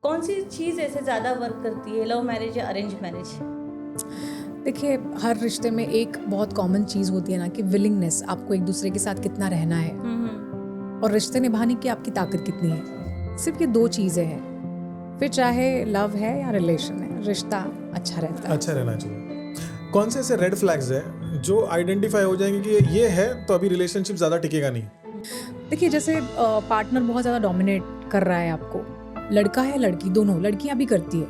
कौन सी चीज़ ऐसे ज़्यादा वर्क करती है, लव मैरिज या अरेंज मैरिज? देखिए, हर रिश्ते में एक बहुत कॉमन चीज़ होती है ना कि विलिंगनेस, आपको एक दूसरे के साथ कितना रहना है और रिश्ते निभाने की आपकी ताकत कितनी है। सिर्फ ये 2 चीज़ें हैं। फिर चाहे लव है या रिलेशन है, रिश्ता अच्छा रहता है। अच्छा रहना चाहिए। कौन से ऐसे रेड फ्लैग्स हैं जो आइडेंटिफाई हो जाएंगे कि ये है तो अभी रिलेशनशिप ज़्यादा टिकेगा नहीं? देखिए, जैसे पार्टनर बहुत ज़्यादा डोमिनेट कर रहा है आपको, लड़का है लड़की, दोनों लड़कियां भी करती है।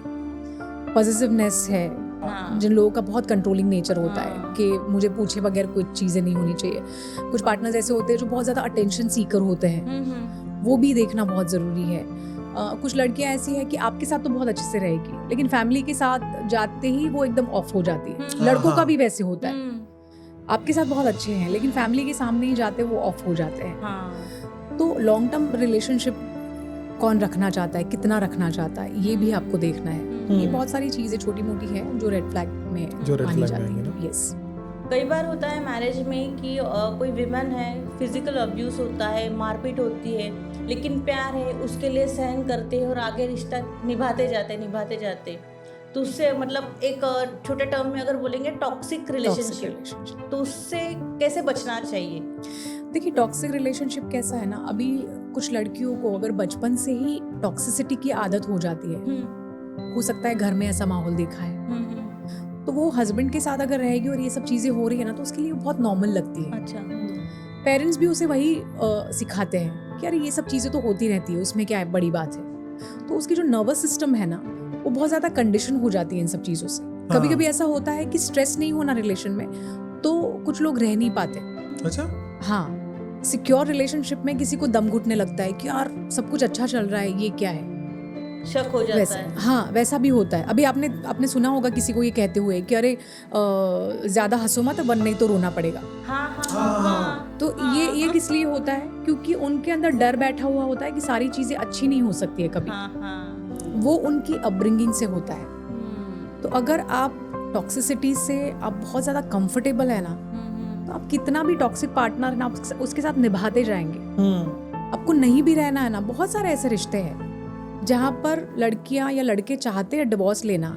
पॉजिटिवनेस है, हाँ। जिन लोगों का बहुत कंट्रोलिंग नेचर होता है हाँ। कि मुझे पूछे बगैर कोई चीज़ें नहीं होनी चाहिए। कुछ पार्टनर्स ऐसे होते हैं जो बहुत ज़्यादा अटेंशन सीकर होते हैं, वो भी देखना बहुत ज़रूरी है। कुछ लड़कियां ऐसी हैं कि आपके साथ तो बहुत अच्छे से रहेगी, लेकिन फैमिली के साथ जाते ही वो एकदम ऑफ हो जाती है। लड़कों का भी वैसे होता है, आपके साथ बहुत अच्छे हैं लेकिन फैमिली के सामने ही जाते वो ऑफ हो जाते हैं। हाँ। तो लॉन्ग टर्म रिलेशनशिप कौन रखना चाहता है, कितना रखना चाहता है, ये भी आपको देखना है। ये बहुत सारी चीज़ें छोटी मोटी है जो रेड फ्लैग में जो red मानी flag जाती में आएंगी है। ना। यस, कई बार होता है मैरिज में कि कोई विमेन है, फिजिकल अब्यूज होता है, मारपीट होती है, लेकिन प्यार है उसके लिए सहन करते हैं और आगे रिश्ता निभाते जाते। तो उससे मतलब एक छोटे टर्म में अगर बोलेंगे टॉक्सिक रिलेशनशिप, तो उससे कैसे बचना चाहिए? देखिए, टॉक्सिक रिलेशनशिप कैसा है ना, अभी कुछ लड़कियों को अगर बचपन से ही टॉक्सिसिटी की आदत हो जाती है, हो सकता है घर में ऐसा माहौल देखा है, तो वो हस्बैंड के साथ अगर रहेगी और ये सब चीज़ें हो रही है ना, तो उसके लिए बहुत नॉर्मल लगती है। अच्छा। पेरेंट्स भी उसे वही सिखाते हैं कि अरे ये सब चीज़ें तो होती रहती है, उसमें क्या है, बड़ी बात है। तो उसकी जो नर्वस सिस्टम है ना, वो बहुत ज़्यादा कंडीशन हो जाती है इन सब चीज़ों से। कभी कभी ऐसा होता है कि स्ट्रेस नहीं होना रिलेशन में, तो कुछ लोग रह नहीं पाते। अच्छा। हाँ, सिक्योर रिलेशनशिप में किसी को दम घुटने लगता है कि यार सब कुछ अच्छा चल रहा है, ये क्या है, शक हो जाता वैसा है। हाँ, वैसा भी होता है। अभी आपने सुना होगा किसी को ये कहते हुए कि अरे ज्यादा हंसो मत, वन नहीं तो रोना पड़ेगा। हाँ। तो ये किस लिए होता है? क्योंकि उनके अंदर डर बैठा हुआ होता है कि सारी चीजें अच्छी नहीं हो सकती है कभी। हाँ। वो उनकी अपब्रिंगिंग से होता है। तो अगर आप टॉक्सिसिटी से आप बहुत ज्यादा कंफर्टेबल है ना, तो आप कितना भी टॉक्सिक पार्टनर है ना, आप उसके साथ निभाते जाएंगे। आपको नहीं भी रहना है ना, बहुत सारे ऐसे रिश्ते हैं जहाँ पर लड़कियां या लड़के चाहते हैं डिवोर्स लेना,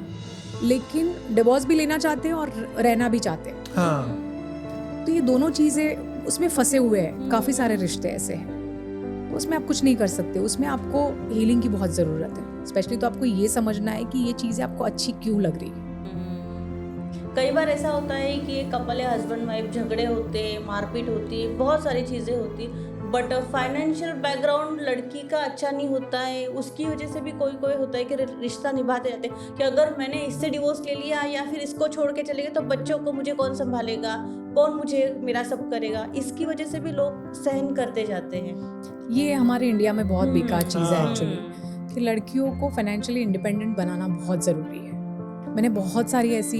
लेकिन डिवोर्स भी लेना चाहते हैं और रहना भी चाहते हैं। हाँ। तो ये दोनों चीज़ें उसमें फंसे हुए हैं। काफ़ी सारे रिश्ते ऐसे हैं, तो उसमें आप कुछ नहीं कर सकते। उसमें आपको हीलिंग की बहुत ज़रूरत है। स्पेशली तो आपको ये समझना है कि ये चीज़ें आपको अच्छी क्यों लग रही है। कई बार ऐसा होता है कि ये कपल है, हस्बैंड वाइफ, झगड़े होते हैं, मारपीट होती है, बहुत सारी चीज़ें होती, बट फाइनेंशियल बैकग्राउंड लड़की का अच्छा नहीं होता है। उसकी वजह से भी कोई होता है कि रिश्ता निभाते जाते हैं कि अगर मैंने इससे डिवोर्स ले लिया या फिर इसको छोड़ के चले गए तो बच्चों को मुझे कौन संभालेगा, कौन मुझे मेरा सब करेगा। इसकी वजह से भी लोग सहन करते जाते हैं। ये हमारे इंडिया में बहुत बेकार चीज़ है एक्चुअली, कि लड़कियों को फाइनेंशियली इंडिपेंडेंट बनाना बहुत ज़रूरी है। मैंने बहुत सारी ऐसी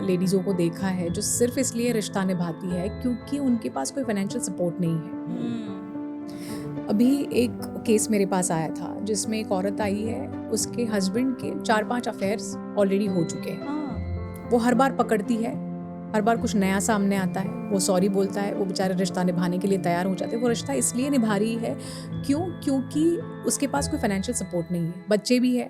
लेडीज़ों को देखा है जो सिर्फ इसलिए रिश्ता निभाती है क्योंकि उनके पास कोई फाइनेंशियल सपोर्ट नहीं है। अभी एक केस मेरे पास आया था जिसमें एक औरत आई है, उसके हस्बैंड के 4-5 अफेयर्स ऑलरेडी हो चुके हैं। वो हर बार पकड़ती है, हर बार कुछ नया सामने आता है, वो सॉरी बोलता है, वो बेचारे रिश्ता निभाने के लिए तैयार हो जाते हैं। वो रिश्ता इसलिए निभा रही है क्योंकि उसके पास कोई फाइनेंशियल सपोर्ट नहीं है। बच्चे भी है,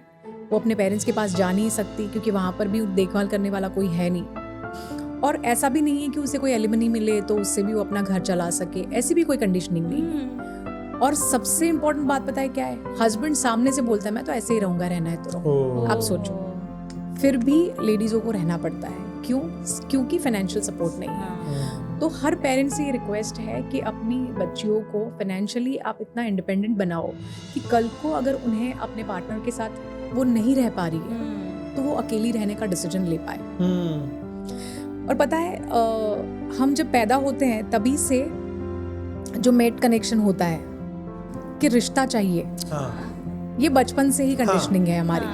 वो अपने पेरेंट्स के पास जा नहीं सकती क्योंकि वहाँ पर भी देखभाल करने वाला कोई है नहीं। और ऐसा भी नहीं है कि उसे कोई एलिमनी मिले तो उससे भी वो अपना घर चला सके, ऐसी भी कोई कंडीशनिंग नहीं है। और सबसे इम्पोर्टेंट बात पता है क्या है? हस्बैंड सामने से बोलता है मैं तो ऐसे ही रहूंगा, रहना है तो रहो। आप सोचो, फिर भी लेडीज़ों को रहना पड़ता है। क्यों? क्योंकि फाइनेंशियल सपोर्ट नहीं है। तो हर पेरेंट्स से ये रिक्वेस्ट है कि अपनी बच्चियों को फाइनेंशियली आप इतना इंडिपेंडेंट बनाओ कि कल को अगर उन्हें अपने पार्टनर के साथ वो नहीं रह पा रही है तो वो अकेली रहने का डिसीजन ले पाए। और पता है, हम जब पैदा होते हैं तभी से जो मेट कनेक्शन होता है कि रिश्ता चाहिए, ये बचपन से ही कंडीशनिंग है हमारी।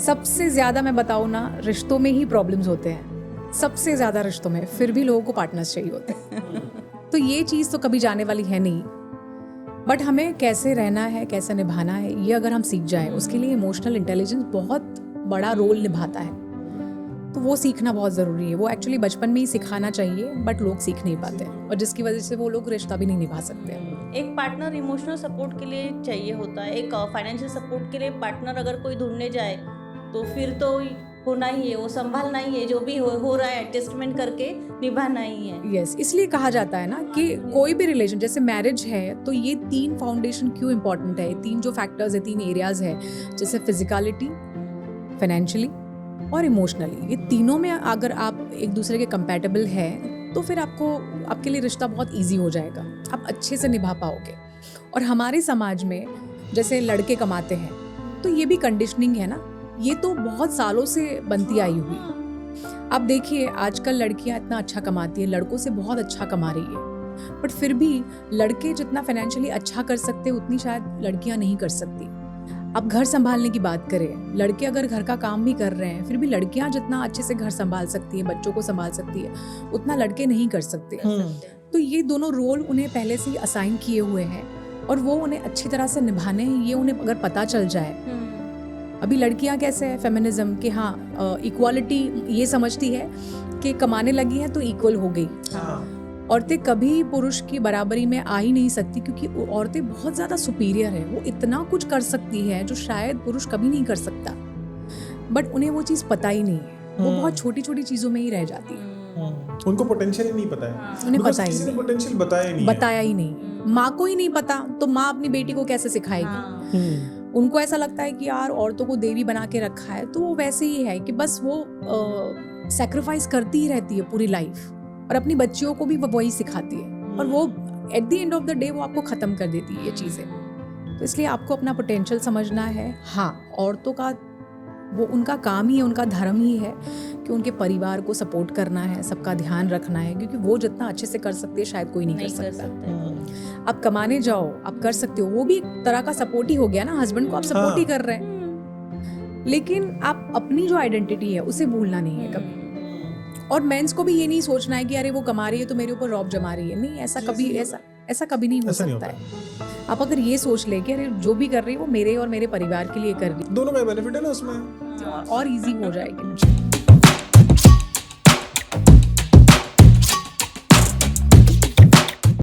सबसे ज्यादा मैं बताऊँ ना, रिश्तों में ही प्रॉब्लम्स होते हैं, सबसे ज्यादा रिश्तों में। फिर भी लोगों को पार्टनर्स चाहिए होते हैं। तो ये चीज़ तो कभी जाने वाली है नहीं, बट हमें कैसे रहना है, कैसे निभाना है, ये अगर हम सीख जाएं, उसके लिए इमोशनल इंटेलिजेंस बहुत बड़ा रोल निभाता है। तो वो सीखना बहुत ज़रूरी है। वो एक्चुअली बचपन में ही सिखाना चाहिए, बट लोग सीख नहीं पाते और जिसकी वजह से वो लोग रिश्ता भी नहीं निभा सकते। एक पार्टनर इमोशनल सपोर्ट के लिए चाहिए होता है, एक फाइनेंशियल सपोर्ट के लिए पार्टनर अगर कोई ढूंढने जाए तो फिर तो होना ही है, वो संभालना ही है, जो भी हो रहा है एडजस्टमेंट करके निभाना ही है। यस, इसलिए कहा जाता है ना कि कोई भी रिलेशन, जैसे मैरिज है तो ये 3 फाउंडेशन क्यों इंपॉर्टेंट है, 3 जो फैक्टर्स है, 3 एरियाज है, जैसे फिजिकलिटी, फाइनेंशियली और इमोशनली। ये तीनों में अगर आप एक दूसरे के कंपैटिबल है तो फिर आपके लिए रिश्ता बहुत ईजी हो जाएगा, आप अच्छे से निभा पाओगे। और हमारे समाज में जैसे लड़के कमाते हैं तो ये भी कंडीशनिंग है ना, ये तो बहुत सालों से बनती आई हुई। अब देखिए आजकल लड़कियां इतना अच्छा कमाती है, लड़कों से बहुत अच्छा कमा रही है, बट फिर भी लड़के जितना फाइनेंशियली अच्छा कर सकते उतनी शायद लड़कियां नहीं कर सकती। अब घर संभालने की बात करें, लड़के अगर घर का काम भी कर रहे हैं फिर भी लड़कियां जितना अच्छे से घर संभाल सकती है, बच्चों को संभाल सकती है, उतना लड़के नहीं कर सकते। तो ये दोनों रोल उन्हें पहले से ही असाइन किए हुए हैं और वो उन्हें अच्छी तरह से निभाने हैं, ये उन्हें अगर पता चल जाए। अभी लड़कियां कैसे है, फेमिनिज्म के हाँ इक्वालिटी ये समझती है कि कमाने लगी हैं तो इक्वल हो गई। औरतें कभी पुरुष की बराबरी में आ ही नहीं सकती, क्योंकि औरतें बहुत ज़्यादा सुपीरियर है, वो इतना कुछ कर सकती है जो शायद पुरुष कभी नहीं कर सकता, बट उन्हें वो चीज़ पता ही नहीं है, वो बहुत छोटी छोटी चीज़ों में ही रह जाती है। उनको पोटेंशियल ही नहीं पता है, उन्हें पता ही किसी ने नहीं, पोटेंशियल बताया ही नहीं। माँ को ही नहीं पता तो माँ अपनी बेटी को कैसे सिखाएगी। उनको ऐसा लगता है कि यार औरतों को देवी बना के रखा है, तो वो वैसे ही है कि बस वो सैक्रिफाइस करती ही रहती है पूरी लाइफ, और अपनी बच्चियों को भी वो वही सिखाती है, और वो at the end of the day वो आपको ख़त्म कर देती है ये चीज़ें। तो इसलिए आपको अपना पोटेंशियल समझना है। हाँ, औरतों का वो उनका काम ही है, उनका धर्म ही है कि उनके परिवार को सपोर्ट करना है, सबका ध्यान रखना है, क्योंकि वो जितना अच्छे से कर सकते हैं शायद कोई नहीं कर सकता। आप कमाने जाओ, आप कर सकते हो, वो भी एक तरह का सपोर्ट ही हो गया ना, हस्बैंड को आप सपोर्ट ही कर रहे हैं, लेकिन आप अपनी जो आइडेंटिटी है उसे भूलना नहीं है कभी। और मेंस को भी ये नहीं सोचना है कि अरे वो कमा रही है तो मेरे ऊपर रौब जमा रही है, नहीं, ऐसा कभी नहीं हो सकता है। आप अगर ये सोच ले कि अरे जो भी कर रही है वो मेरे और मेरे परिवार के लिए कर रही है, दोनों का बेनिफिट है ना उसमें, और इजी हो जाएगी।